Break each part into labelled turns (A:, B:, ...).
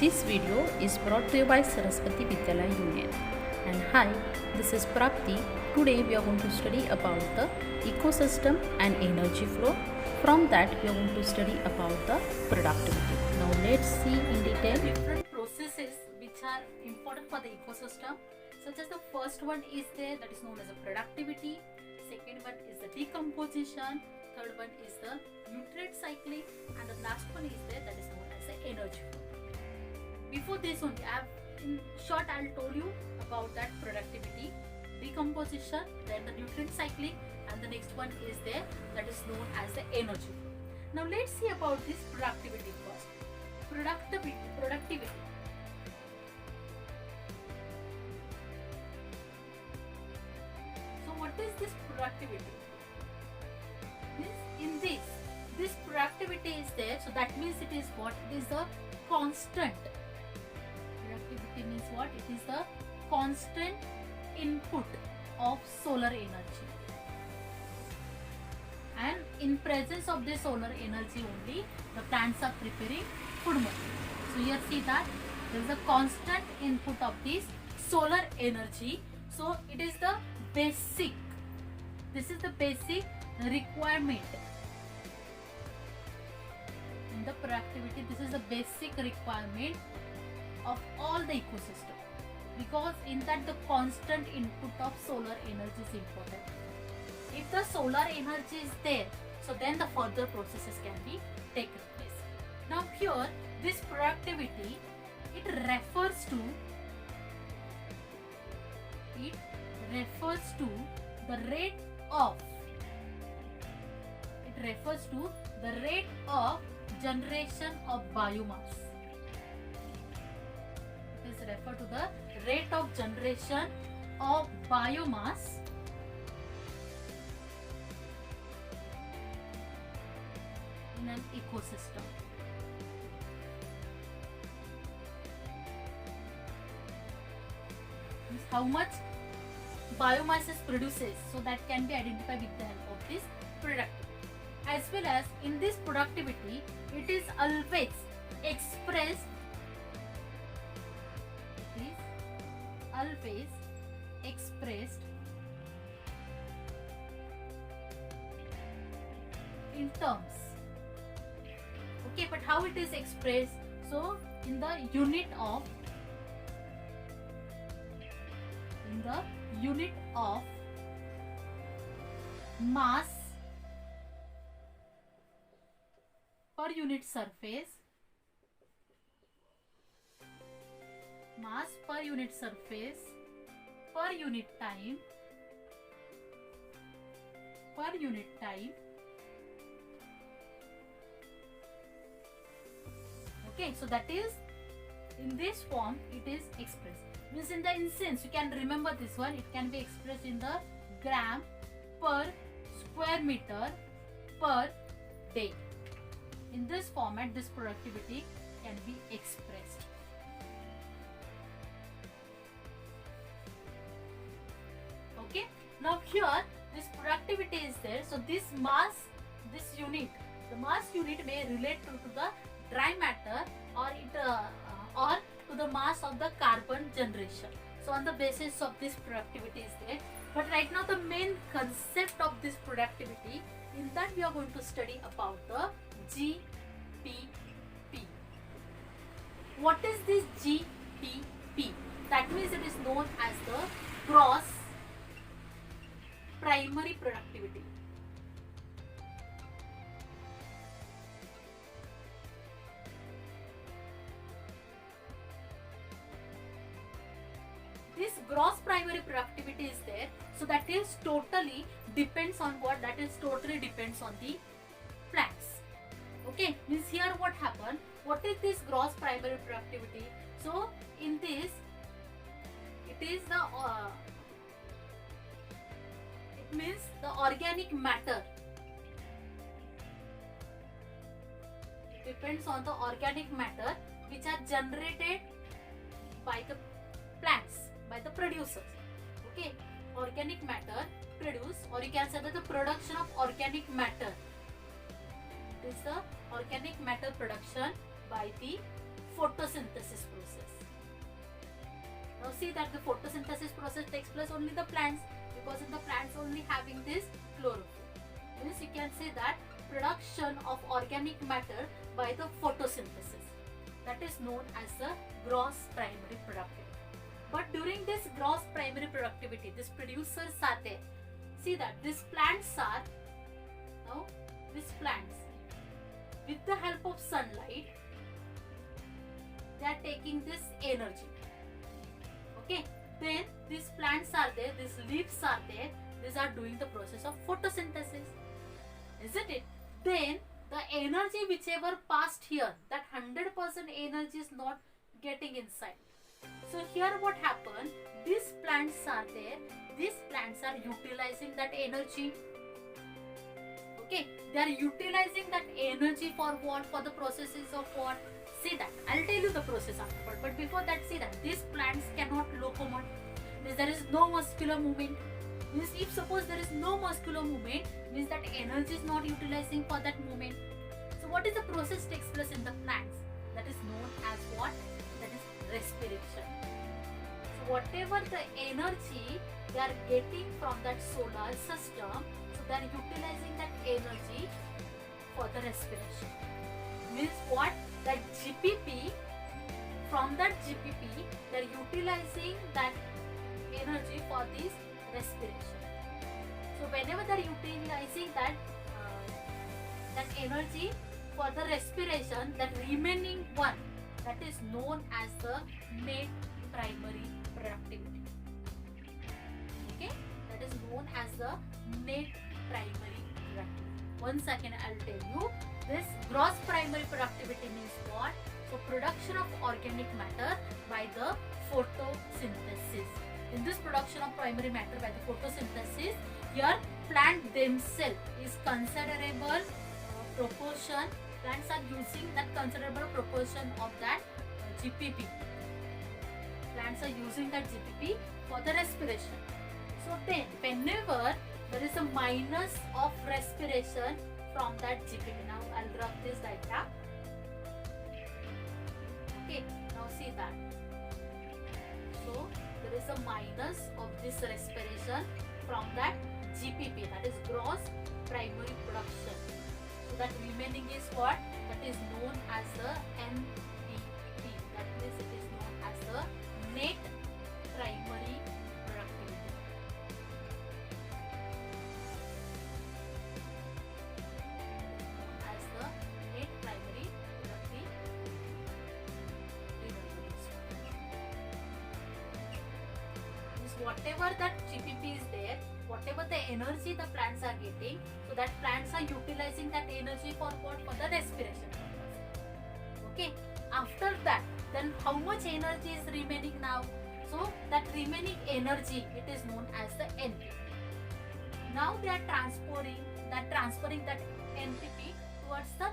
A: This video is brought to you by Saraswati Vidyalaya Union. And hi, this is Prapti. Today we are going to study about the ecosystem and energy flow. From that we are going to study about the productivity. Now let's see in detail different processes which are important for the ecosystem. Such as the first one is there, that is known as a productivity. Second one is the decomposition. Third one is the nutrient cycling, and the last one is there, that is known as the energy flow. Before this only, in short I'll told you about that productivity, decomposition, then the nutrient cycling, and the next one is there, that is known as the energy flow. Now let's see about this productivity first. Productivity. So what is this productivity? This productivity is there, so that means it is what? It is the constant. Productivity means what? It is the constant input of solar energy, and in presence of this solar energy only the plants are preparing food material. So here see that there is a constant input of this solar energy. So it is the basic, this is the basic requirement in the productivity. This is the basic requirement of all the ecosystem, because in that the constant input of solar energy is important. If the solar energy is there, so then the further processes can be taken place. Now here this productivity, it refers to the rate of generation of biomass. It is referred to the rate of generation of biomass in an ecosystem. Means how much biomass is produces, so that can be identified with the help of this productivity. As well as in this productivity, it is always expressed in terms. Okay, but how it is expressed? So in the unit of mass per unit surface, per unit time, okay, so that is in this form it is expressed. Means in the instance, you can remember this one, it can be expressed in the gram per square meter per day. In this format, this productivity can be expressed. Okay, now here this productivity is there. So this mass, the mass unit may relate to the dry matter, or to the mass of the carbon generation. So on the basis of this productivity is there. But right now the main concept of this productivity, in that we are going to study about the GPP. What is this GPP? That means it is known as the gross primary productivity. This gross primary productivity is there, so that is totally depends on what? That is totally depends on the plants. Okay, means here what happened? What is this gross primary productivity? So in this, it is the it means the organic matter. It depends on the organic matter which are generated by the plants, by the producers. Okay, organic matter produced, or you can say that the production of organic matter. It is the organic matter production by the photosynthesis process. Now see that the photosynthesis process takes place only in the plants, because in the plants only having this chlorophyll. Means you can say that production of organic matter by the photosynthesis. That is known as the gross primary productivity. But during this gross primary productivity, these producers are there. See that these plants are, now these plants, with the help of sunlight, they are taking this energy. Okay, then these plants are there, these leaves are there, these are doing the process of photosynthesis, isn't it? Then the energy whichever passed here, that 100% energy is not getting inside. So here what happened, these plants are there, these plants are utilizing that energy. Okay, they are utilizing that energy for what? For the processes of what? See that, I'll tell you the process afterward, but before that, see that these plants cannot locomote, means there is no muscular movement. Means if suppose there is no muscular movement, means that energy is not utilizing for that movement. So what is the process takes place in the plants? That is known as what? That is respiration. So whatever the energy they are getting from that solar system, so they are utilizing that energy for the respiration. Means what? That GPP, from that GPP, they are utilizing that energy for this respiration. So whenever they are utilizing that energy for the respiration, that remaining one, that is known as the net primary productivity. Okay, that is known as the net primary productivity. Once again, I'll tell you, this gross primary productivity means what? So production of organic matter by the photosynthesis. In this production of primary matter by the photosynthesis, here plant themselves is considerable proportion. Plants are using that considerable proportion of that GPP. Plants are using that GPP for the respiration. So then, whenever there is a minus of respiration from that GPP, now I'll draw this diagram. Okay, now see that. So there is a minus of this respiration from that GPP, that is gross primary production. So that remaining is what? That is known as the NPP. That means it is known as the net primary productivity. As the net primary productivity. Whatever that GPP is there, whatever the energy the plants are getting, so that plants are utilizing that energy for what? For the respiration purpose. Okay, after that, then how much energy is remaining now? So that remaining energy, it is known as the NPP. Now they are transferring that NPP towards the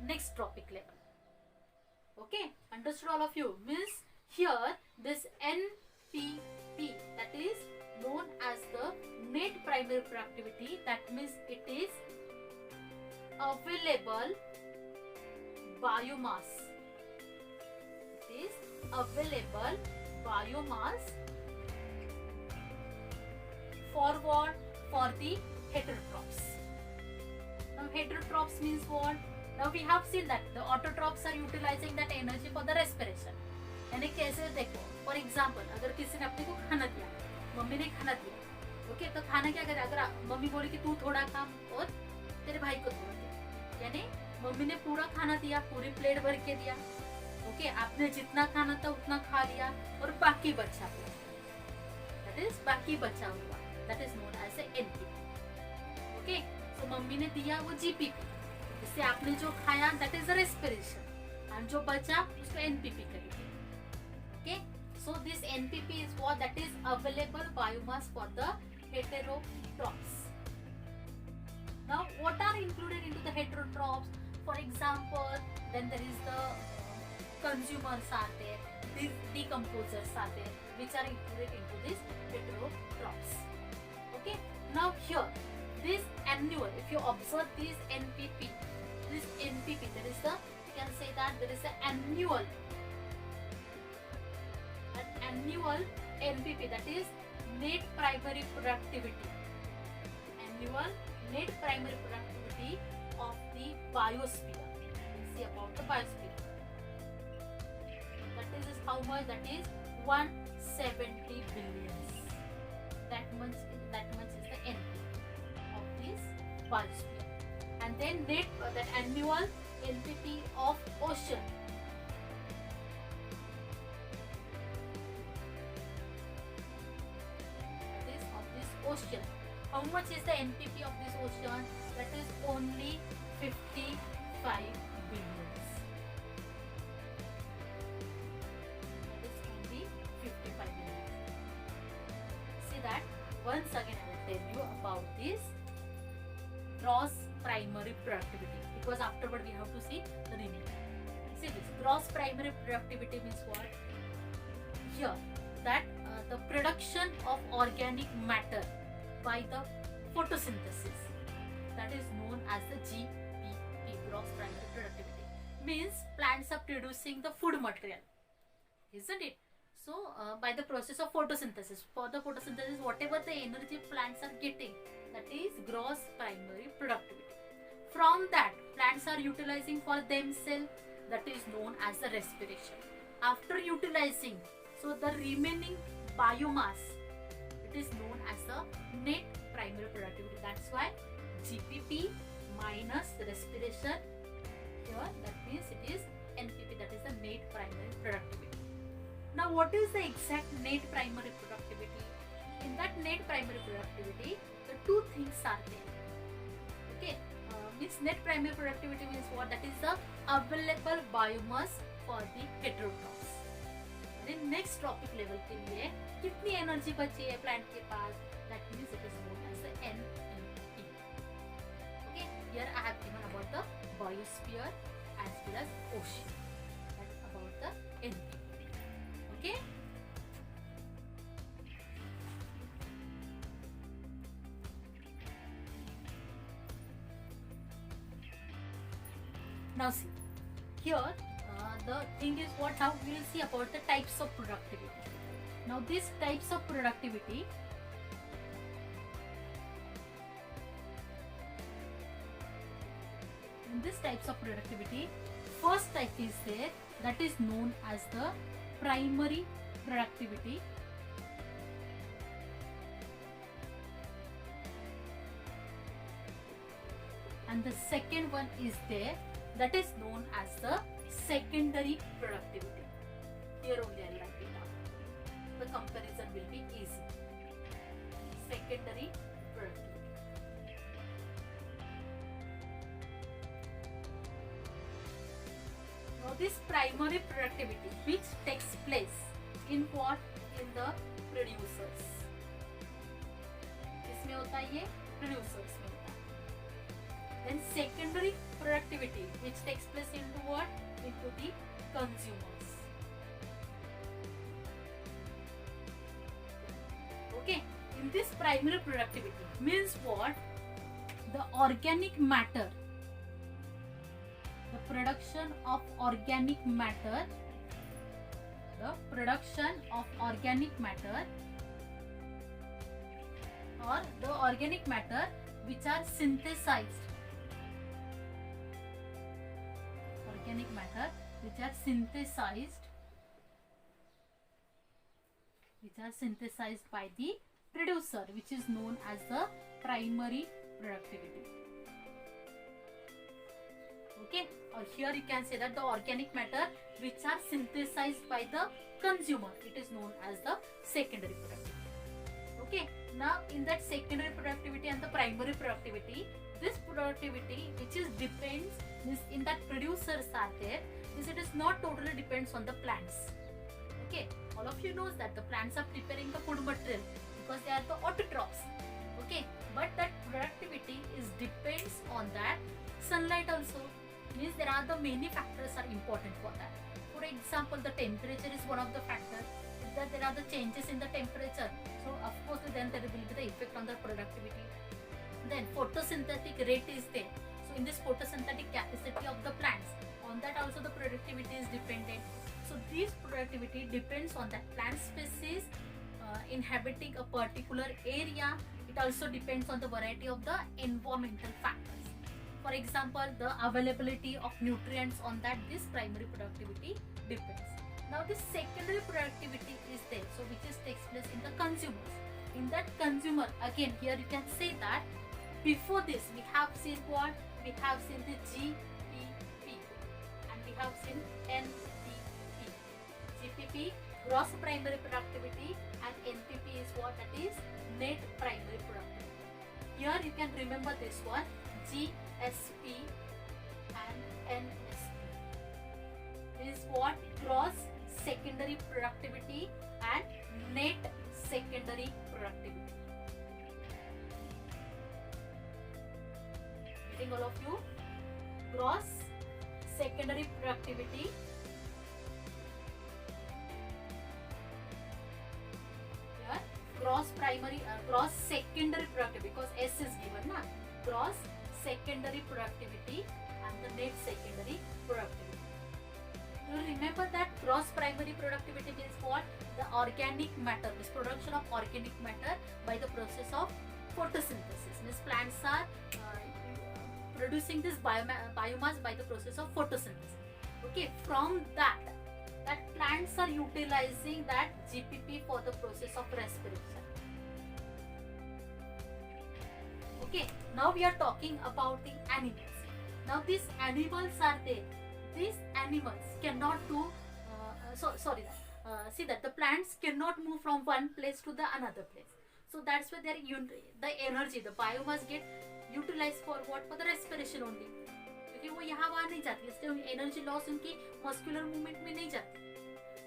A: next tropic level. Okay, understood all of you? Means here this NPP, that is known as the net primary productivity. That means it is available biomass. It is available biomass for what? For the heterotrophs. Now heterotrophs means what? Now we have seen that the autotrophs are utilizing that energy for the respiration. यानी कैसे देखो, for example अगर किसी ने अपने को खाना दिया, मम्मी ने खाना दिया, ओके, तो खाना क्या करे? अगर मम्मी बोली कि तू थोड़ा खा और तेरे भाई को थोड़ा दे, यानी मम्मी ने पूरा खाना दिया, पूरी प्लेट भर के दिया, ओके, आपने जितना खाना था उतना खा लिया और बाकी बचा हुआ, दैट इज बाकी बचा हुआ, that is known as NPP. Okay, तो मम्मी ने दिया वो जीपीपी, जिससे आपने जो खाया दैट इज रेस्पिरेशन, और जो बचा उसको एनपीपी करेंगे. Okay, so this NPP is what? That is available biomass for the heterotrophs. Now, what are included into the heterotrophs? For example, then there is the consumers are there, these decomposers are there, which are included into these heterotrophs. Okay. Now here, this annual, if you observe this NPP, there is the, you can say that there is an annual annual NPP, that is net primary productivity. Annual net primary productivity of the biosphere. Let's see about the biosphere. That is how much? That is 170 billions. That much is the NPP of this biosphere. And then net that annual NPP of ocean. That is of this ocean. How much is the NPP of this ocean? That is only 55 billions. That is only 55 billions. See that? Once again I will tell you about this gross primary productivity, because afterward we have to see the remaining. See this gross primary productivity means what? Here that the production of organic matter by the photosynthesis, that is known as the GPP, gross primary productivity. Means plants are producing the food material, isn't it? So by the process of photosynthesis, for the photosynthesis whatever the energy plants are getting, that is gross primary productivity. From that plants are utilizing for themselves, that is known as the respiration. After utilizing, so the remaining biomass, it is known as the net primary productivity. That's why GPP minus respiration here, that means it is NPP, that is the net primary productivity. Now what is the exact net primary productivity? In that net primary productivity, the two things are there. Okay, means net primary productivity means what? That is the available biomass for the heterotrophs. Then next trophic level के लिए कितनी energy बची है plant के पास, that means it is known as the NPP. Okay, here I have given about the biosphere as well as ocean. That is about the NPP. Okay. Now see, here the thing is what, how we will see about the types of productivity. Now these types of productivity, in these types of productivity, first type is there, that is known as the primary productivity. And the second one is there, that is known as the secondary productivity. Here only I will write it down. The comparison will be easy. Secondary productivity. Now this primary productivity which takes place in what? In the producers. किसमें होता है ये? Producers में होता है. Then secondary productivity which takes place into what? Into the consumers. Okay, in this primary productivity means what? The organic matter, the production of organic matter, the production of organic matter, or the organic matter which are synthesized, organic matter which are synthesized by the producer, which is known as the primary productivity. Okay, or here you can say that the organic matter which are synthesized by the consumer, it is known as the secondary productivity. Okay, now in that secondary productivity and the primary productivity, this productivity which is depends, means in that producers are there, this it is not totally depends on the plants. Okay, all of you knows that the plants are preparing the food material because they are the autotrophs. Okay, but that productivity is depends on that sunlight also, means there are the many factors are important for that. For example, the temperature is one of the factors. If there are the changes in the temperature, so of course then there will be the effect on the productivity. Then photosynthetic rate is there. So in this photosynthetic capacity of the plants, on that also the productivity is dependent. So this productivity depends on that plant species inhabiting a particular area. It also depends on the variety of the environmental factors. For example, the availability of nutrients on that this primary productivity depends. Now this secondary productivity is there, so which is takes place in the consumers. In that consumer, again here you can say that before this we have seen what? We have seen the GPP and we have seen NPP. GPP, gross primary productivity, and NPP is what? That is net primary productivity. Here you can remember this one, GSP and NSP. This is what? Gross secondary productivity and net secondary productivity. Getting all of you? Gross secondary productivity here, gross secondary productivity, because S is given na, gross secondary productivity and the net secondary productivity. You remember that gross primary productivity means what? The organic matter, means production of organic matter by the process of photosynthesis. Means plants are producing this biomass by the process of photosynthesis. Okay, from that plants are utilizing that GPP for the process of respiration. Okay, now we are talking about the animals. Now these animals are there. These animals cannot do, see that the plants cannot move from one place to the another place. So that's why the energy, the biomass get utilized for what? For the respiration only. क्योंकि वो यहाँ वहाँ नहीं जाती, इसलिए energy loss उनकी muscular movement में नहीं जाती.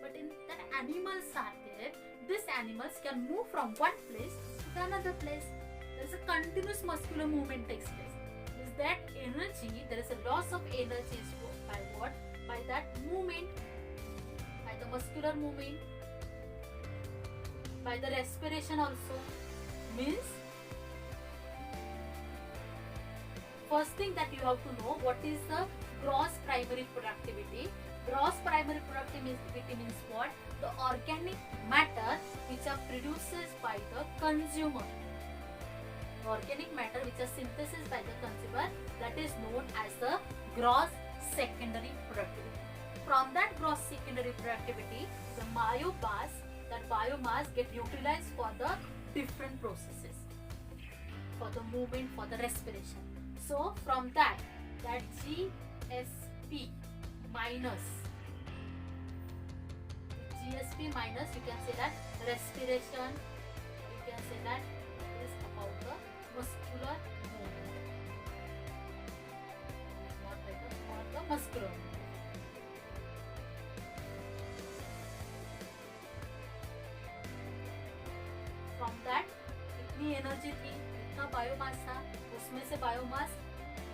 A: But in that animals are there, these animals can move from one place to the another place. There is a continuous muscular movement takes place. Is that energy? There is a loss of energy by what? By that movement, by the muscular movement, by the respiration also. Means first thing that you have to know, what is the gross primary productivity. Gross primary productivity means what? The organic matter which are produced by the consumer. The organic matter which are synthesized by the consumer, that is known as the gross secondary productivity. From that gross secondary productivity, the biomass get utilized for the different processes, for the movement, for the respiration. So from that GSP minus, you can say that respiration, you can say that is about the muscular movement, not like the muscular movement. From that इतनी energy थी, इतना biomass था, उसमें से biomass,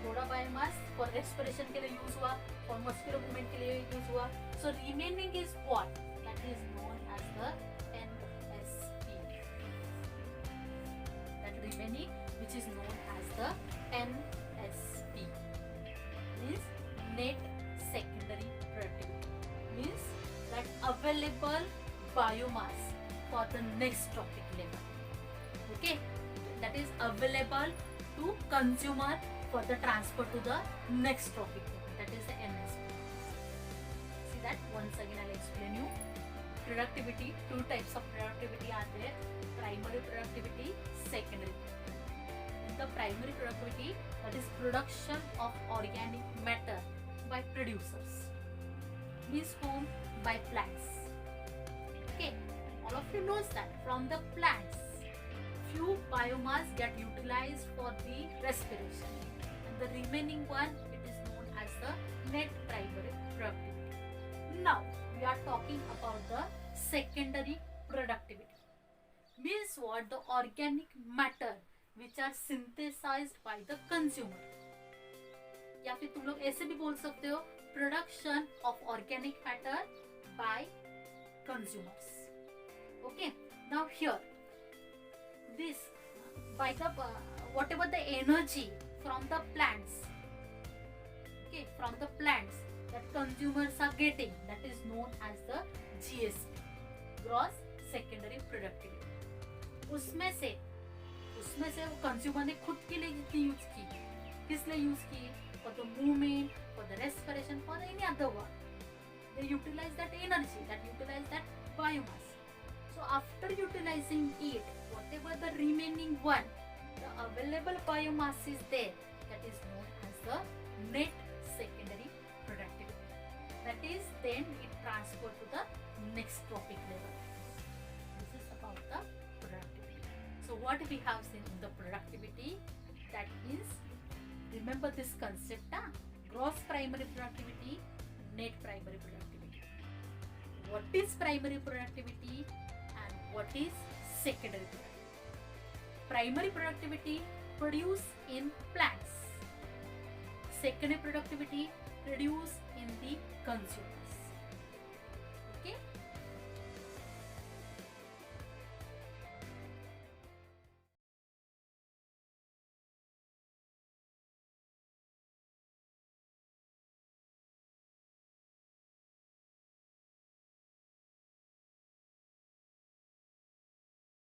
A: थोड़ा biomass for respiration के लिए use हुआ, फॉर मस्कुलर मूवमेंट के लिए यूज हुआ. So remaining is what? That is known as the NSP. That remaining which is known as the NSP means net secondary productivity, means that available biomass for the next trophic level. Okay, that is available to consumer for the transfer to the next trophic level, that is the NSP. See that once again I'll explain you. Productivity, two types of productivity are there: primary productivity, secondary productivity. In the primary productivity, that is production of organic matter by producers, means whom? By plants. Okay, all of you knows that from the plants few biomass get utilized for the respiration, and the remaining one, it is known as the net primary productivity. Now we are talking about the secondary productivity. Means what? The organic matter which are synthesized by the consumer, या फिर तुम लोग ऐसे भी बोल सकते हो, production of organic matter by consumers. Okay, now here this by the whatever the energy from the plants, okay, from the plants, that consumers are getting, that is known as the GSP, gross secondary productivity. उसमें से वो consumer ने खुद के लिए कितनी use की, किस लिए यूज की, for the movement, for the respiration, for any other work. They utilize that energy, that utilize that biomass. So after utilizing it, whatever the remaining one, the available biomass is there, that is known as the net secondary productivity. That is then it transferred to the next topic level. This is about the productivity. So what we have seen in the productivity, that is, remember this concept, gross primary productivity, net primary productivity. What is primary productivity and what is secondary productivity? Primary productivity produced in plants. Secondary productivity produced in the consumer.